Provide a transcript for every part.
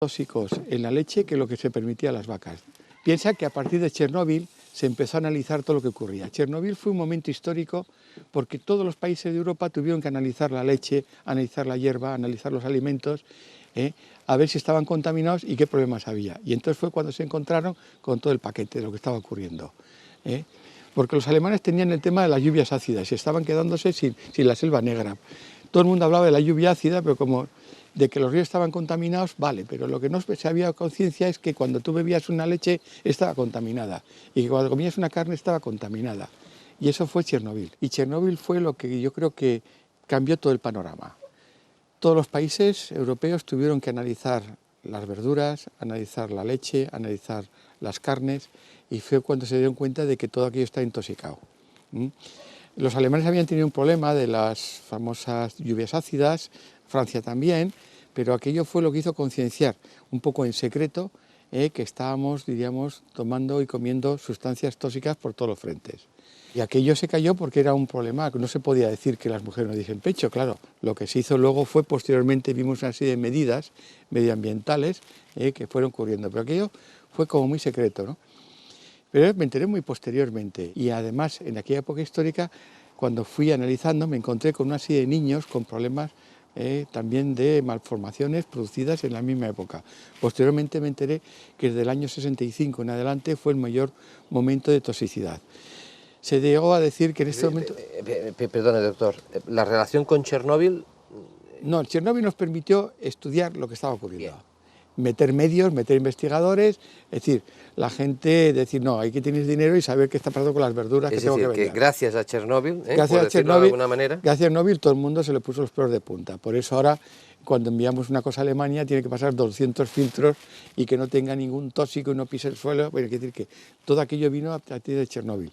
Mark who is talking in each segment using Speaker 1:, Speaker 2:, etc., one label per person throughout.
Speaker 1: tóxicos en la leche que lo que se permitía a las vacas. Piensa que a partir de Chernóbil se empezó a analizar todo lo que ocurría. Chernóbil fue un momento histórico porque todos los países de Europa tuvieron que analizar la leche, analizar la hierba, analizar los alimentos, a ver si estaban contaminados y qué problemas había. Y entonces fue cuando se encontraron con todo el paquete de lo que estaba ocurriendo. Porque los alemanes tenían el tema de las lluvias ácidas y estaban quedándose sin la selva negra. Todo el mundo hablaba de la lluvia ácida, pero como de que los ríos estaban contaminados, vale, pero lo que no se había conciencia es que cuando tú bebías una leche estaba contaminada y que cuando comías una carne estaba contaminada. Y eso fue Chernóbil. Y Chernóbil fue lo que yo creo que cambió todo el panorama. Todos los países europeos tuvieron que analizar las verduras, analizar la leche, analizar las carnes, y fue cuando se dieron cuenta de que todo aquello está intoxicado. Los alemanes habían tenido un problema de las famosas lluvias ácidas, Francia también, pero aquello fue lo que hizo concienciar, un poco en secreto, que estábamos, diríamos, tomando y comiendo sustancias tóxicas por todos los frentes. Y aquello se cayó porque era un problema, no se podía decir que las mujeres no diesen pecho, claro. Lo que se hizo luego fue, posteriormente, vimos una serie de medidas medioambientales que fueron ocurriendo, pero aquello fue como muy secreto, ¿no? Pero me enteré muy posteriormente y además en aquella época histórica, cuando fui analizando, me encontré con una serie de niños con problemas también de malformaciones producidas en la misma época. Posteriormente me enteré que desde el año 65 en adelante fue el mayor momento de toxicidad. Se llegó a decir que en este momento...
Speaker 2: Perdone, doctor, ¿la relación con Chernóbil?
Speaker 1: No, Chernóbil nos permitió estudiar lo que estaba ocurriendo.
Speaker 2: Bien.
Speaker 1: Meter medios, meter investigadores, es decir, la gente decir, no, hay que tener dinero y saber qué está pasando con las verduras que tengo que vender.
Speaker 2: Que gracias a Chernóbil,
Speaker 1: gracias
Speaker 2: por decirlo de alguna manera.
Speaker 1: Gracias a Chernóbil todo el mundo se le puso los pelos de punta. Por eso ahora, cuando enviamos una cosa a Alemania, tiene que pasar 200 filtros y que no tenga ningún tóxico y no pise el suelo. Bueno, quiere decir que todo aquello vino a partir de Chernóbil.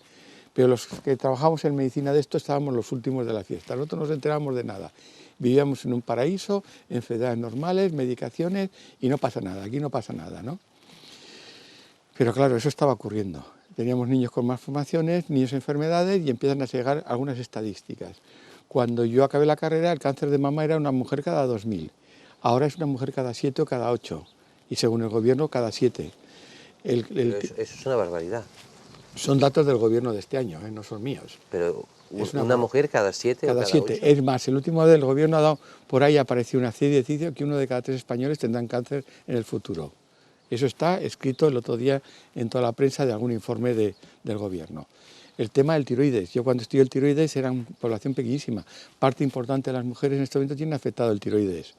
Speaker 1: Pero los que trabajamos en medicina de esto estábamos los últimos de la fiesta. Nosotros no nos enterábamos de nada. Vivíamos en un paraíso, enfermedades normales, medicaciones, y no pasa nada, aquí no pasa nada, ¿no? Pero claro, eso estaba ocurriendo. Teníamos niños con malformaciones, niños con enfermedades, y empiezan a llegar algunas estadísticas. Cuando yo acabé la carrera, el cáncer de mama era una mujer cada 2000. Ahora es una mujer cada 7 o cada 8, y según el gobierno, cada 7.
Speaker 2: Eso es una barbaridad.
Speaker 1: Son datos del gobierno de este año, no son míos.
Speaker 2: Pero una mujer cada 7 o cada 8.
Speaker 1: Es más, el último del gobierno ha dado, por ahí apareció una serie de que 1 de cada 3 españoles tendrán cáncer en el futuro. Eso está escrito el otro día en toda la prensa de algún informe del gobierno. El tema del tiroides. Yo cuando estudié el tiroides era una población pequeñísima. Parte importante de las mujeres en este momento tienen afectado el tiroides.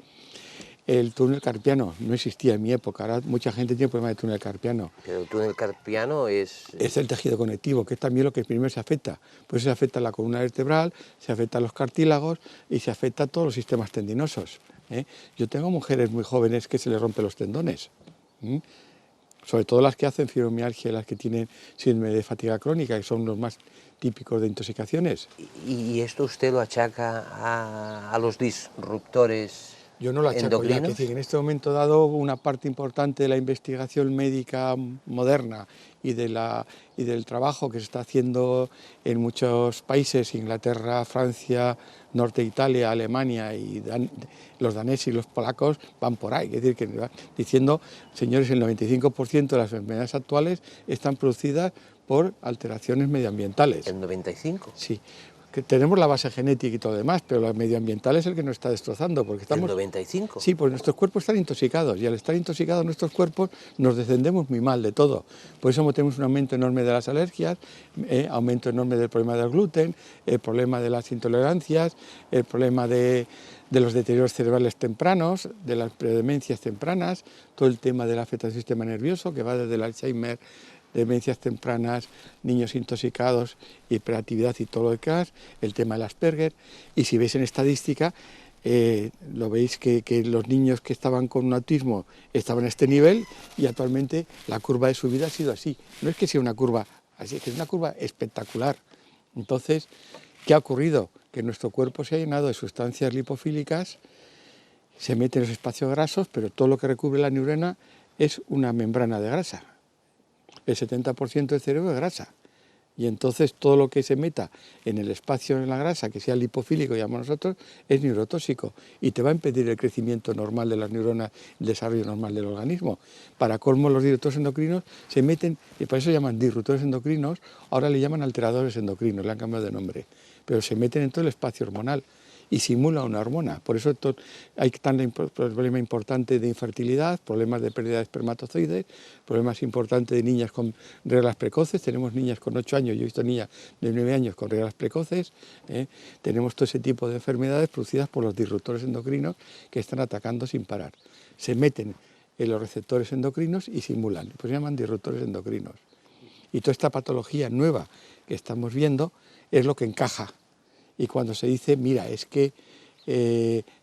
Speaker 1: El túnel carpiano no existía en mi época, ahora mucha gente tiene problemas de túnel carpiano.
Speaker 2: Pero el túnel carpiano es...
Speaker 1: Es el tejido conectivo, que es también lo que primero se afecta. Pues se afecta la columna vertebral, se afecta los cartílagos y se afecta a todos los sistemas tendinosos. Yo tengo mujeres muy jóvenes que se les rompen los tendones. Sobre todo las que hacen fibromialgia, las que tienen síndrome de fatiga crónica, que son los más típicos de intoxicaciones.
Speaker 2: ¿Y esto usted lo achaca a los disruptores?
Speaker 1: Yo no lo achaco ya, que en este momento dado una parte importante de la investigación médica moderna y del trabajo que se está haciendo en muchos países, Inglaterra, Francia, Norte de Italia, Alemania y los daneses y los polacos van por ahí, es decir, que diciendo, señores, el 95% de las enfermedades actuales están producidas por alteraciones medioambientales.
Speaker 2: ¿El 95%?
Speaker 1: Sí. Que tenemos la base genética y todo lo demás, pero lo medioambiental es el que nos está destrozando. Porque estamos,
Speaker 2: ¿El 95%?
Speaker 1: Sí, porque nuestros cuerpos están intoxicados y al estar intoxicados nuestros cuerpos nos descendemos muy mal de todo. Por eso tenemos un aumento enorme de las alergias, aumento enorme del problema del gluten, el problema de las intolerancias, el problema de los deterioros cerebrales tempranos, de las predemencias tempranas, todo el tema de la afectación del sistema nervioso que va desde el Alzheimer, demencias tempranas, niños intoxicados, hiperactividad y todo lo que es, el tema del Asperger. Y si veis en estadística, lo veis que los niños que estaban con un autismo estaban a este nivel y actualmente la curva de subida ha sido así. No es que sea una curva así, es que es una curva espectacular. Entonces, ¿qué ha ocurrido? Que nuestro cuerpo se ha llenado de sustancias lipofílicas, se mete en los espacios grasos, pero todo lo que recubre la neurona es una membrana de grasa. El 70% del cerebro es grasa. Y entonces todo lo que se meta en el espacio en la grasa, que sea lipofílico, llamamos nosotros, es neurotóxico y te va a impedir el crecimiento normal de las neuronas, el desarrollo normal del organismo. Para colmo, los disruptores endocrinos se meten, y por eso llaman disruptores endocrinos, ahora le llaman alteradores endocrinos, le han cambiado de nombre, pero se meten en todo el espacio hormonal y simula una hormona. Por eso hay tan problema importante de infertilidad, problemas de pérdida de espermatozoides, problemas importantes de niñas con reglas precoces. Tenemos niñas con 8 años, yo he visto niñas de 9 años con reglas precoces. Tenemos todo ese tipo de enfermedades producidas por los disruptores endocrinos que están atacando sin parar. Se meten en los receptores endocrinos y simulan, pues se llaman disruptores endocrinos. Y toda esta patología nueva que estamos viendo es lo que encaja. Y cuando se dice, mira, es que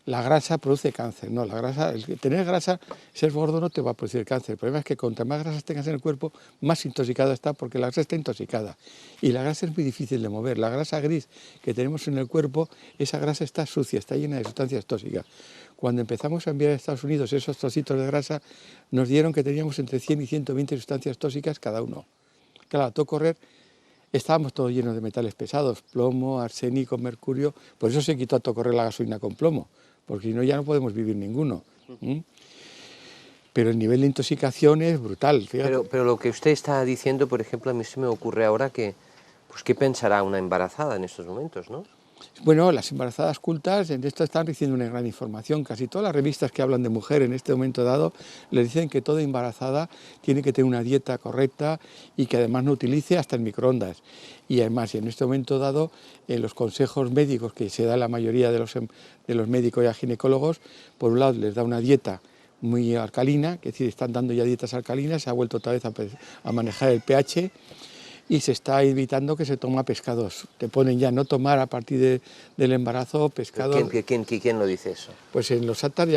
Speaker 1: la grasa produce cáncer. No, la grasa, tener grasa, ser gordo no te va a producir cáncer. El problema es que cuanto más grasas tengas en el cuerpo, más intoxicada está, porque la grasa está intoxicada. Y la grasa es muy difícil de mover. La grasa gris que tenemos en el cuerpo, esa grasa está sucia, está llena de sustancias tóxicas. Cuando empezamos a enviar a Estados Unidos esos trocitos de grasa, nos dieron que teníamos entre 100 y 120 sustancias tóxicas cada uno. Claro, a todo correr, estábamos todos llenos de metales pesados, plomo, arsénico, mercurio. Por eso se quitó a todo correr la gasolina con plomo, porque si no ya no podemos vivir ninguno. Pero el nivel de intoxicación es brutal.
Speaker 2: Pero lo que usted está diciendo, por ejemplo, a mí se me ocurre ahora que, pues, ¿qué pensará una embarazada en estos momentos, no?
Speaker 1: Bueno, las embarazadas cultas en esto están recibiendo una gran información. Casi todas las revistas que hablan de mujer en este momento dado le dicen que toda embarazada tiene que tener una dieta correcta y que además no utilice hasta el microondas. Y además, en este momento dado, en los consejos médicos que se da la mayoría de los médicos y ginecólogos, por un lado les da una dieta muy alcalina, es decir, están dando ya dietas alcalinas, se ha vuelto otra vez a manejar el pH, y se está evitando que se toma pescados. Te ponen ya no tomar a partir del embarazo pescados.
Speaker 2: ¿Quién lo dice eso?
Speaker 1: Pues en los actas,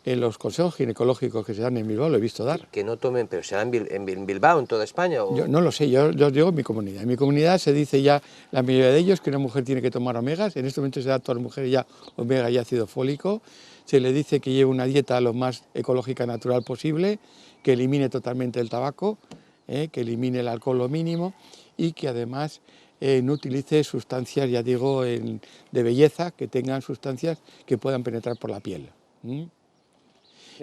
Speaker 1: en los consejos ginecológicos que se dan en Bilbao, lo he visto dar.
Speaker 2: Que no tomen, pero ¿será en Bilbao, en toda España? ¿O?
Speaker 1: Yo no lo sé, yo digo en mi comunidad. En mi comunidad se dice ya, la mayoría de ellos, que una mujer tiene que tomar omegas. En este momento se da a todas las mujeres ya omega y ácido fólico. Se le dice que lleve una dieta lo más ecológica, natural posible, que elimine totalmente el tabaco, que elimine el alcohol lo mínimo y que además no utilice sustancias, ya digo, de belleza, que tengan sustancias que puedan penetrar por la piel.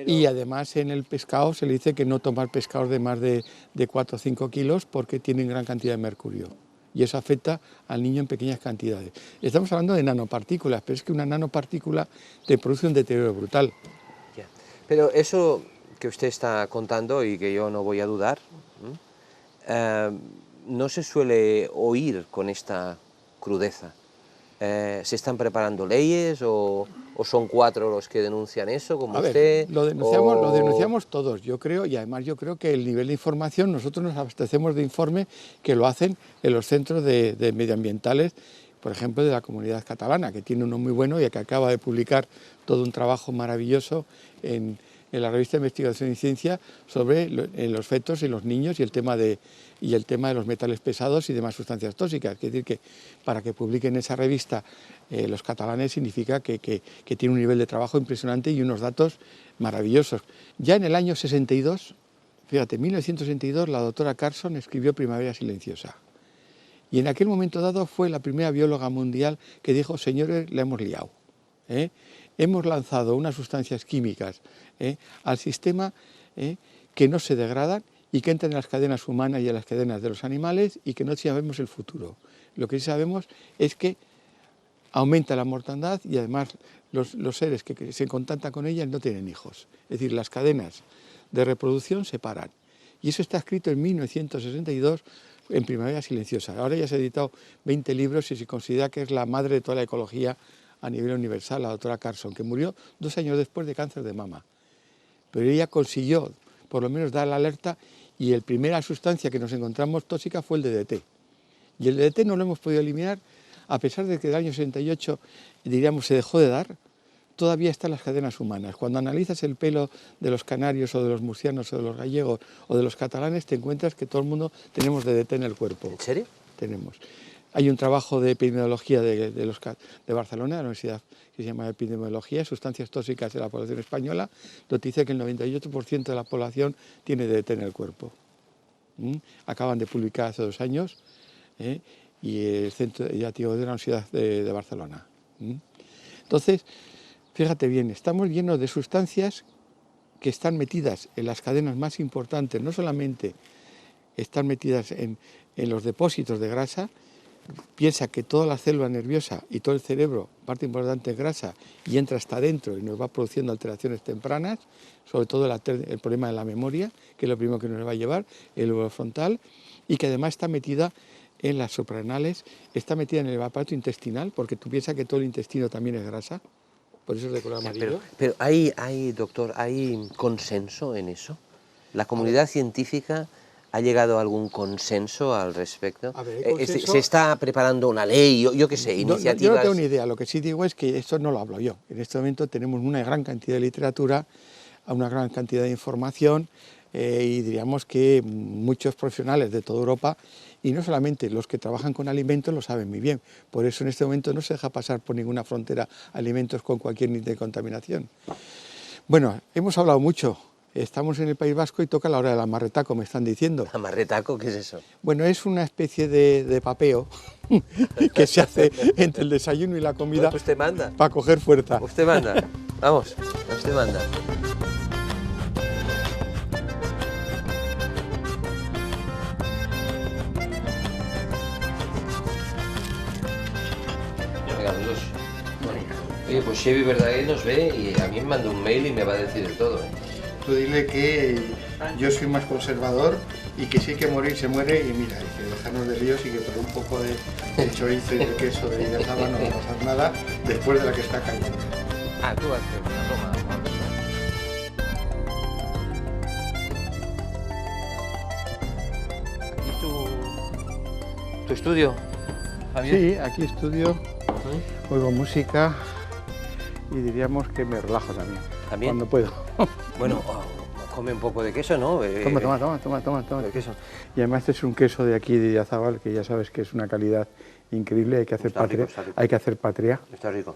Speaker 1: Y además en el pescado se le dice que no tomar pescados de más de 4 o 5 kilos porque tienen gran cantidad de mercurio. Y eso afecta al niño en pequeñas cantidades. Estamos hablando de nanopartículas, pero es que una nanopartícula te produce un deterioro brutal.
Speaker 2: Ya. Pero eso que usted está contando y que yo no voy a dudar, no se suele oír con esta crudeza. ¿Se están preparando leyes o son 4 los que denuncian eso, como usted?
Speaker 1: Lo denunciamos todos, yo creo, y además yo creo que el nivel de información, nosotros nos abastecemos de informe que lo hacen en los centros de medioambientales, por ejemplo, de la Comunidad Catalana, que tiene uno muy bueno y que acaba de publicar todo un trabajo maravilloso en la revista de Investigación y Ciencia sobre los fetos y los niños y el tema de los metales pesados y demás sustancias tóxicas. Es decir, que para que publiquen esa revista los catalanes significa que tiene un nivel de trabajo impresionante y unos datos maravillosos. Ya en el año 62, fíjate, en 1962, la doctora Carson escribió Primavera Silenciosa. Y en aquel momento dado fue la primera bióloga mundial que dijo, señores, la hemos liado. Hemos lanzado unas sustancias químicas al sistema que no se degradan y que entran en las cadenas humanas y en las cadenas de los animales y que no sabemos el futuro. Lo que sí sabemos es que aumenta la mortandad y además los seres que se contactan con ellas no tienen hijos. Es decir, las cadenas de reproducción se paran. Y eso está escrito en 1962 en Primavera Silenciosa. Ahora ya se ha editado 20 libros y se considera que es la madre de toda la ecología a nivel universal, la doctora Carson, que murió 2 años después de cáncer de mama. Pero ella consiguió, por lo menos, dar la alerta y la primera sustancia que nos encontramos tóxica fue el DDT. Y el DDT no lo hemos podido eliminar, a pesar de que en el año 68, diríamos, se dejó de dar, todavía está en las cadenas humanas. Cuando analizas el pelo de los canarios o de los murcianos o de los gallegos o de los catalanes, te encuentras que todo el mundo tenemos DDT en el cuerpo.
Speaker 2: ¿En serio?
Speaker 1: Tenemos. Hay un trabajo de epidemiología de Barcelona, de la universidad, que se llama Epidemiología, Sustancias Tóxicas de la Población Española, donde dice que el 98% de la población tiene DDT en el cuerpo. Acaban de publicar hace 2 años y el centro pediátrico de la Universidad de Barcelona. Entonces, fíjate bien, estamos llenos de sustancias que están metidas en las cadenas más importantes, no solamente están metidas en los depósitos de grasa. Piensa que toda la célula nerviosa y todo el cerebro, parte importante es grasa, y entra hasta adentro y nos va produciendo alteraciones tempranas, sobre todo el problema de la memoria, que es lo primero que nos va a llevar, el lobo frontal, y que además está metida en las suprarrenales, está metida en el aparato intestinal, porque tú piensas que todo el intestino también es grasa, por eso es de color amarillo.
Speaker 2: Pero doctor, ¿hay consenso en eso? ¿La comunidad científica ha llegado a algún consenso al respecto?
Speaker 1: A ver, consenso...
Speaker 2: ¿Se está preparando una ley? Yo qué sé, iniciativas...
Speaker 1: Yo no tengo ni idea, lo que sí digo es que esto no lo hablo yo. En este momento tenemos una gran cantidad de literatura, una gran cantidad de información, y diríamos que muchos profesionales de toda Europa, y no solamente los que trabajan con alimentos, lo saben muy bien. Por eso en este momento no se deja pasar por ninguna frontera alimentos con cualquier nivel de contaminación. Bueno, hemos hablado mucho. Estamos en el País Vasco y toca la hora del amarretaco, me están diciendo.
Speaker 2: ¿Amarretaco? ¿Qué es eso?
Speaker 1: Bueno, es una especie de papeo que se hace entre el desayuno y la comida.
Speaker 2: Bueno, pues usted manda.
Speaker 1: Para coger fuerza.
Speaker 2: Usted manda. Vamos, usted manda. Venga, los dos. Oye, pues Chevy Verdaguer nos ve y a mí me manda un mail y me va a decir de todo, ¿eh?
Speaker 1: Tú dile que yo soy más conservador y que si hay que morir se muere, y mira, y que dejarnos de líos y que por un poco de chorizo y de queso de Idiazaba no va a pasar nada después de la que está cayendo.
Speaker 2: Ah, tú haces una broma. ¿Aquí es tu estudio, Javier?
Speaker 1: Sí, aquí estudio, oigo música y diríamos que me relajo también.
Speaker 2: ¿También?
Speaker 1: Cuando puedo.
Speaker 2: Bueno, come un poco de queso, ¿no?
Speaker 1: Toma.
Speaker 2: De queso.
Speaker 1: Y además este es un queso de aquí de Idiazabal, que ya sabes que es una calidad increíble, hay que hacer patria.
Speaker 2: Está rico.
Speaker 1: Hay que hacer patria.
Speaker 2: Está rico.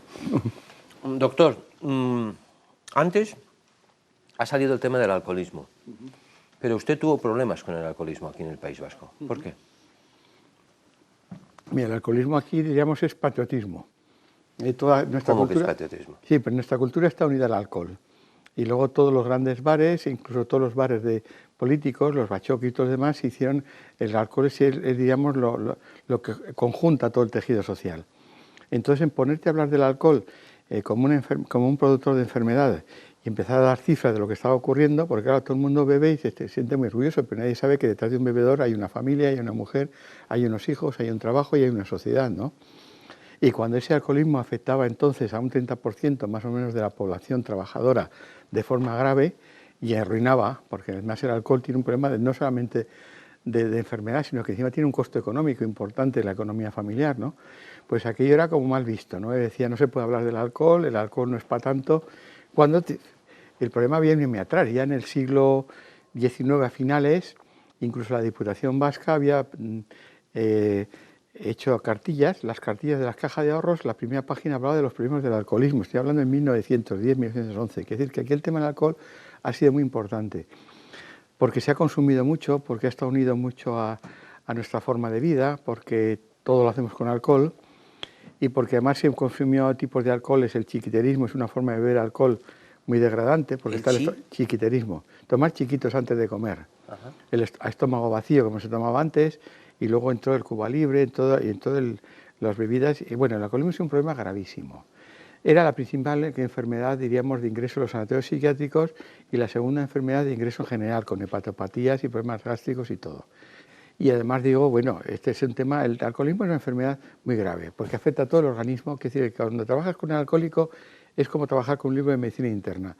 Speaker 2: Doctor, antes ha salido el tema del alcoholismo, pero usted tuvo problemas con el alcoholismo aquí en el País Vasco. ¿Por qué?
Speaker 1: Mira, el alcoholismo aquí, diríamos, es patriotismo. Toda nuestra
Speaker 2: ¿Cómo
Speaker 1: cultura,
Speaker 2: que es patriotismo?
Speaker 1: Sí, pero nuestra cultura está unida al alcohol. Y luego todos los grandes bares, incluso todos los bares de políticos, los bachoquis y todos los demás, hicieron, el alcohol es diríamos, lo que conjunta todo el tejido social. Entonces, en ponerte a hablar del alcohol como un productor de enfermedades y empezar a dar cifras de lo que estaba ocurriendo, porque claro, todo el mundo bebe y se siente muy orgulloso, pero nadie sabe que detrás de un bebedor hay una familia, hay una mujer, hay unos hijos, hay un trabajo y hay una sociedad, ¿no? Y cuando ese alcoholismo afectaba entonces a un 30% más o menos de la población trabajadora de forma grave y arruinaba, porque además el alcohol tiene un problema no solamente de enfermedad, sino que encima tiene un costo económico importante en la economía familiar, ¿no? Pues aquello era como mal visto, ¿no? Decía, no se puede hablar del alcohol, el alcohol no es para tanto, cuando el problema viene muy atrás. Ya en el siglo XIX a finales, incluso la Diputación Vasca había hecho cartillas, las cartillas de las cajas de ahorros, la primera página hablaba de los problemas del alcoholismo, estoy hablando en 1910, 1911, quiere decir que aquí el tema del alcohol ha sido muy importante, porque se ha consumido mucho, porque ha estado unido mucho a nuestra forma de vida, porque todo lo hacemos con alcohol, y porque además se consumió tipos de alcoholes, el chiquiterismo es una forma de beber alcohol muy degradante, porque está el chiquiterismo, tomar chiquitos antes de comer, el estómago vacío como se tomaba antes, y luego entró el Cuba Libre, en todas las bebidas, y bueno, el alcoholismo es un problema gravísimo. Era la principal enfermedad, diríamos, de ingreso en los sanatorios psiquiátricos y la segunda enfermedad de ingreso en general, con hepatopatías y problemas gástricos y todo. Y además digo, bueno, este es un tema, el alcoholismo es una enfermedad muy grave, porque afecta a todo el organismo, que es decir, que cuando trabajas con un alcohólico es como trabajar con un libro de medicina interna.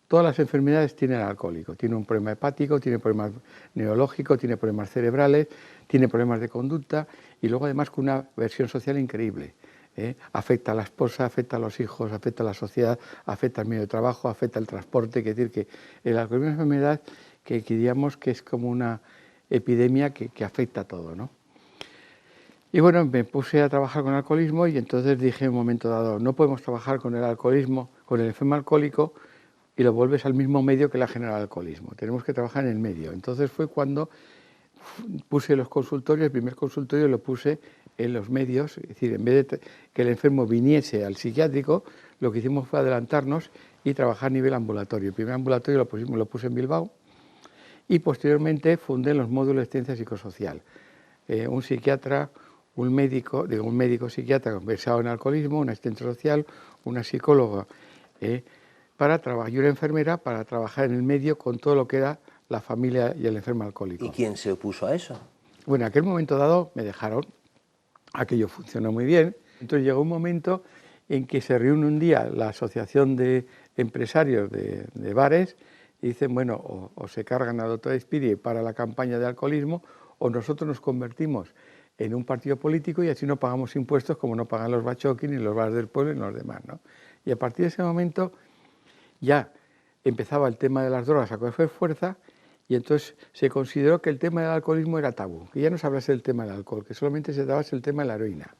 Speaker 1: Todas las enfermedades tienen alcohólico, tiene un problema hepático, tiene problemas neurológicos, tiene problemas cerebrales, tiene problemas de conducta y luego además con una versión social increíble. Afecta a la esposa, afecta a los hijos, afecta a la sociedad, afecta al medio de trabajo, afecta al transporte, es decir, que el alcoholismo es una enfermedad que diríamos que es como una epidemia que afecta a todo, ¿no? Y bueno, me puse a trabajar con el alcoholismo y entonces dije en un momento dado, no podemos trabajar con el alcoholismo, con el enfermo alcohólico, y lo vuelves al mismo medio que le ha generado el alcoholismo. Tenemos que trabajar en el medio. Entonces fue cuando puse los consultorios, el primer consultorio lo puse en los medios, es decir, en vez de que el enfermo viniese al psiquiátrico, lo que hicimos fue adelantarnos y trabajar a nivel ambulatorio. El primer ambulatorio lo puse en Bilbao y posteriormente fundé los módulos de ciencia psicosocial. Un psiquiatra, un médico psiquiatra versado en alcoholismo, un asistente social, una psicóloga y una enfermera para trabajar en el medio con todo lo que era la familia y el enfermo alcohólico.
Speaker 2: ¿Y quién se opuso a eso?
Speaker 1: Bueno, en aquel momento dado me dejaron, aquello funcionó muy bien, entonces llegó un momento en que se reúne un día la asociación de empresarios de bares y dicen, bueno, o se cargan al doctor Espiri para la campaña de alcoholismo o nosotros nos convertimos en un partido político y así no pagamos impuestos como no pagan los bachoquis ni los bares del pueblo ni los demás, ¿no? Y a partir de ese momento ya empezaba el tema de las drogas a coger fuerza y entonces se consideró que el tema del alcoholismo era tabú, que ya no se hablase del tema del alcohol, que solamente se trataba el tema de la heroína.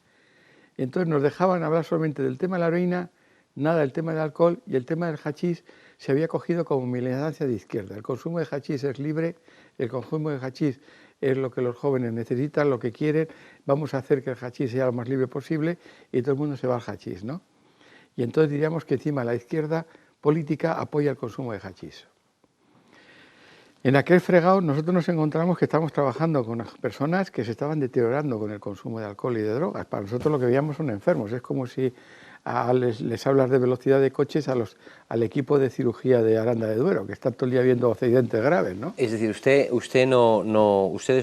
Speaker 1: Y entonces nos dejaban hablar solamente del tema de la heroína, nada del tema del alcohol, y el tema del hachís se había cogido como militancia de izquierda. El consumo de hachís es libre, el consumo de hachís es lo que los jóvenes necesitan, lo que quieren, vamos a hacer que el hachís sea lo más libre posible y todo el mundo se va al hachís, ¿no? Y entonces diríamos que encima la izquierda política apoya el consumo de hachís. En aquel fregado nosotros nos encontramos que estábamos trabajando con personas que se estaban deteriorando con el consumo de alcohol y de drogas. Para nosotros lo que veíamos son enfermos. Es como si les hablas de velocidad de coches al equipo de cirugía de Aranda de Duero, que está todo el día viendo accidentes graves, ¿no?
Speaker 2: Es decir, ustedes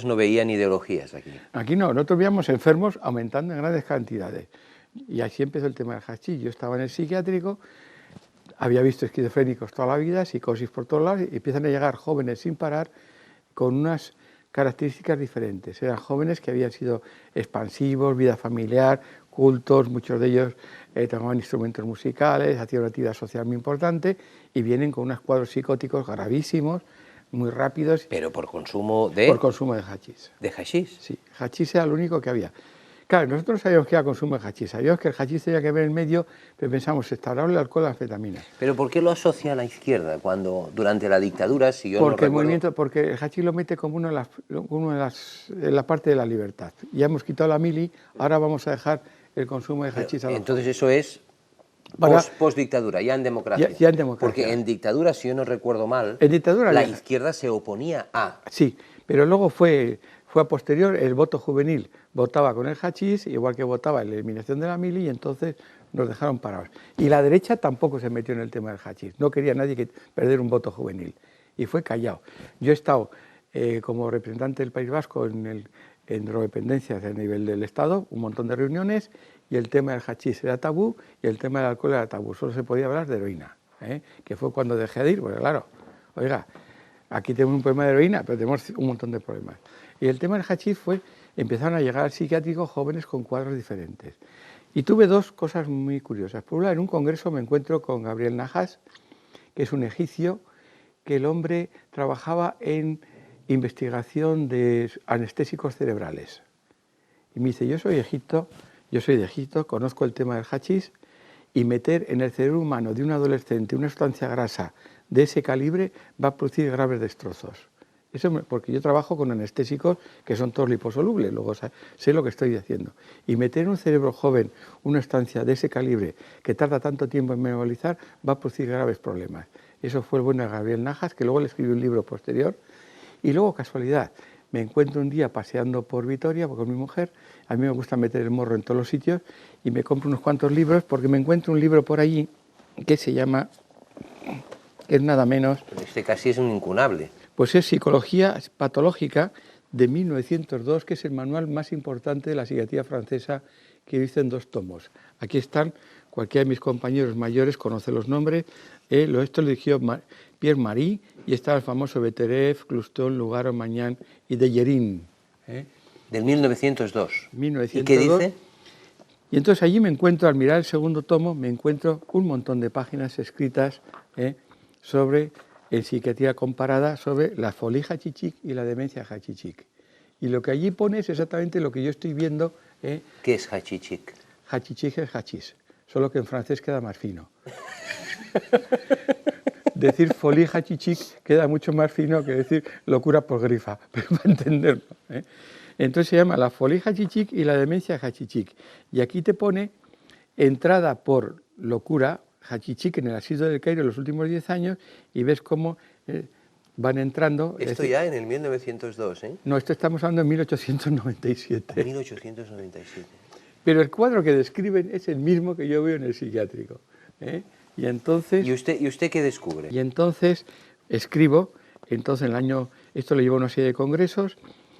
Speaker 2: no veían ideologías aquí.
Speaker 1: Aquí no, nosotros veíamos enfermos aumentando en grandes cantidades. Y así empezó el tema del hachís. Yo estaba en el psiquiátrico, había visto esquizofrénicos toda la vida, psicosis por todos lados, y empiezan a llegar jóvenes sin parar con unas características diferentes. Eran jóvenes que habían sido expansivos, vida familiar, cultos, muchos de ellos tocaban instrumentos musicales, hacían una actividad social muy importante y vienen con unos cuadros psicóticos gravísimos, muy rápidos.
Speaker 2: ¿Pero por consumo de...?
Speaker 1: Por consumo de hachís.
Speaker 2: ¿De hachís?
Speaker 1: Sí, hachís era lo único que había. Claro, nosotros no sabíamos que era consumo de hachís, sabíamos que el hachís tenía que ver en medio, pero pensamos, ¿estará el alcohol a la anfetamina?
Speaker 2: ¿Pero por qué lo asocia a la izquierda cuando durante la dictadura, si yo
Speaker 1: porque
Speaker 2: no recuerdo...
Speaker 1: Porque el hachís lo mete como en la parte de la libertad. Ya hemos quitado la mili, ahora vamos a dejar el consumo de hachís a los
Speaker 2: Entonces eso es post-dictadura, ya en democracia.
Speaker 1: Ya en democracia.
Speaker 2: Porque en dictadura, si yo no recuerdo mal,
Speaker 1: en dictadura
Speaker 2: la izquierda se oponía a...
Speaker 1: Sí, pero luego fue a posterior, el voto juvenil votaba con el hachís, igual que votaba en la eliminación de la mili, y entonces nos dejaron parados. Y la derecha tampoco se metió en el tema del hachís, no quería nadie que perder un voto juvenil, y fue callado. Yo he estado como representante del País Vasco en drogodependencias a nivel del Estado, un montón de reuniones, y el tema del hachís era tabú, y el tema del alcohol era tabú, solo se podía hablar de heroína, que fue cuando dejé de ir, porque claro, oiga, aquí tenemos un problema de heroína, pero tenemos un montón de problemas. Y el tema del hachís empezaron a llegar al psiquiátrico jóvenes con cuadros diferentes. Y tuve dos cosas muy curiosas. Por un lado, en un congreso me encuentro con Gabriel Najas, que es un egipcio, que el hombre trabajaba en investigación de anestésicos cerebrales. Y me dice, yo soy de Egipto, conozco el tema del hachís, y meter en el cerebro humano de un adolescente una sustancia grasa de ese calibre va a producir graves destrozos. Eso porque yo trabajo con anestésicos que son todos liposolubles, luego sé lo que estoy haciendo. Y meter en un cerebro joven una sustancia de ese calibre que tarda tanto tiempo en metabolizar va a producir graves problemas. Eso fue el bueno de Gabriel Najas, que luego le escribió un libro posterior. Y luego, casualidad, me encuentro un día paseando por Vitoria con mi mujer, a mí me gusta meter el morro en todos los sitios, y me compro unos cuantos libros porque me encuentro un libro por allí que se llama, que es nada menos...
Speaker 2: Este casi es un incunable.
Speaker 1: Pues es Psicología Patológica de 1902, que es el manual más importante de la psiquiatría francesa, que dice en 2 tomos. Aquí están, cualquiera de mis compañeros mayores conoce los nombres, esto lo dirigió Pierre Marie, y está el famoso Beterev, Clouston, Lugaro, Magnan y Deyerin.
Speaker 2: Del 1902.
Speaker 1: 1902.
Speaker 2: ¿Y qué dice?
Speaker 1: Y entonces allí me encuentro, al mirar el segundo tomo, me encuentro un montón de páginas escritas sobre... en psiquiatría comparada sobre la folie hachichic y la demencia hachichic. Y lo que allí pone es exactamente lo que yo estoy viendo.
Speaker 2: ¿Qué es hachichic?
Speaker 1: Hachichic es hachís, solo que en francés queda más fino. decir folie hachichic queda mucho más fino que decir locura por grifa, pero para entenderlo, ¿eh? Entonces se llama la folie hachichic y la demencia hachichic. Y aquí te pone entrada por locura hachichic en el asilo del Cairo en los últimos 10 años y ves cómo van entrando.
Speaker 2: Esto ya en el 1902, ¿eh?
Speaker 1: No, esto estamos hablando en 1897.
Speaker 2: 1897.
Speaker 1: Pero el cuadro que describen es el mismo que yo veo en el psiquiátrico, ¿eh? Y entonces...
Speaker 2: ¿Y usted qué descubre?
Speaker 1: Y entonces escribo, entonces en el año, esto lo llevo a una serie de congresos,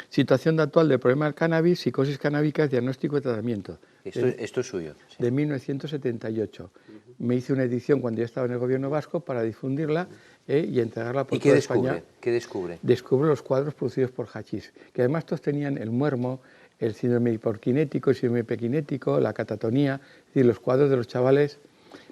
Speaker 1: situación actual del problema del cannabis, psicosis canábica, diagnóstico y tratamiento.
Speaker 2: Esto es suyo. Sí.
Speaker 1: De 1978. Me hice una edición cuando yo estaba en el gobierno vasco para difundirla y entregarla por toda España.
Speaker 2: ¿Qué descubre?
Speaker 1: Descubro los cuadros producidos por hachís, que además todos tenían el muermo, el síndrome hiporquinético, el síndrome epiquinético, la catatonía, es decir, los cuadros de los chavales.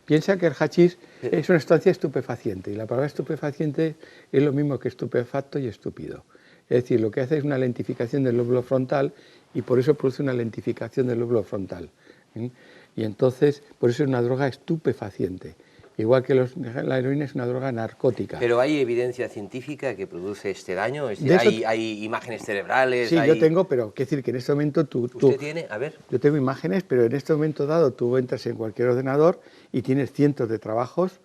Speaker 1: Piensa que el hachís es una sustancia estupefaciente, y la palabra estupefaciente es lo mismo que estupefacto y estúpido. Es decir, lo que hace es una lentificación del lóbulo frontal y por eso produce una lentificación del lóbulo frontal. Y entonces, por eso es una droga estupefaciente. Igual que la heroína es una droga narcótica.
Speaker 2: Pero hay evidencia científica que produce este daño, es decir, hay imágenes cerebrales.
Speaker 1: Sí, yo tengo, pero quiero decir que en este momento
Speaker 2: ¿Usted tiene? A ver.
Speaker 1: Yo tengo imágenes, pero en este momento dado tú entras en cualquier ordenador y tienes cientos de trabajos.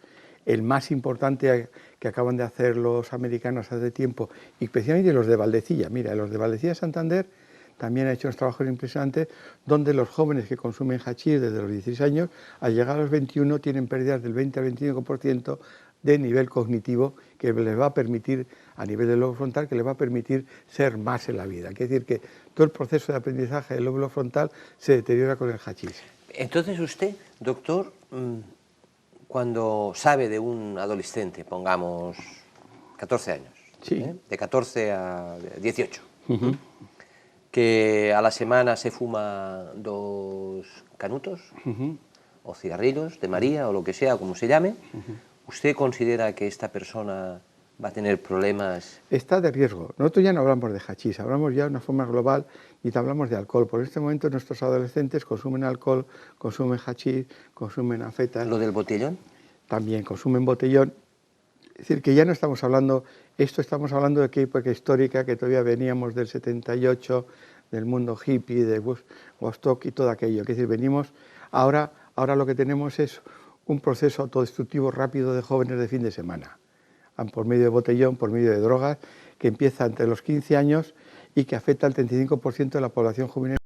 Speaker 1: El más importante que acaban de hacer los americanos hace tiempo, y especialmente los de Valdecilla. Mira, los de Valdecilla Santander también han hecho unos trabajos impresionantes donde los jóvenes que consumen hachís desde los 16 años, al llegar a los 21, tienen pérdidas del 20 al 25% de nivel cognitivo que les va a permitir, a nivel del lóbulo frontal, que les va a permitir ser más en la vida. Quiere decir que todo el proceso de aprendizaje del lóbulo frontal se deteriora con el hachís.
Speaker 2: Entonces usted, doctor, cuando sabe de un adolescente, pongamos 14 años,
Speaker 1: sí.
Speaker 2: De 14 a 18, que a la semana se fuma 2 canutos o cigarrillos de María o lo que sea, como se llame, ¿usted considera que esta persona va a tener problemas?
Speaker 1: Está de riesgo. Nosotros ya no hablamos de hachís, hablamos ya de una forma global y te hablamos de alcohol. Por este momento nuestros adolescentes consumen alcohol, consumen hachís, consumen anfetas.
Speaker 2: ¿Lo del botellón?
Speaker 1: También consumen botellón. Es decir, que ya no estamos hablando, estamos hablando de qué época histórica, que todavía veníamos del 78, del mundo hippie, de Woodstock y todo aquello. Es decir, venimos, ahora lo que tenemos es un proceso autodestructivo rápido de jóvenes de fin de semana, por medio de botellón, por medio de drogas, que empieza entre los 15 años y que afecta al 35% de la población juvenil.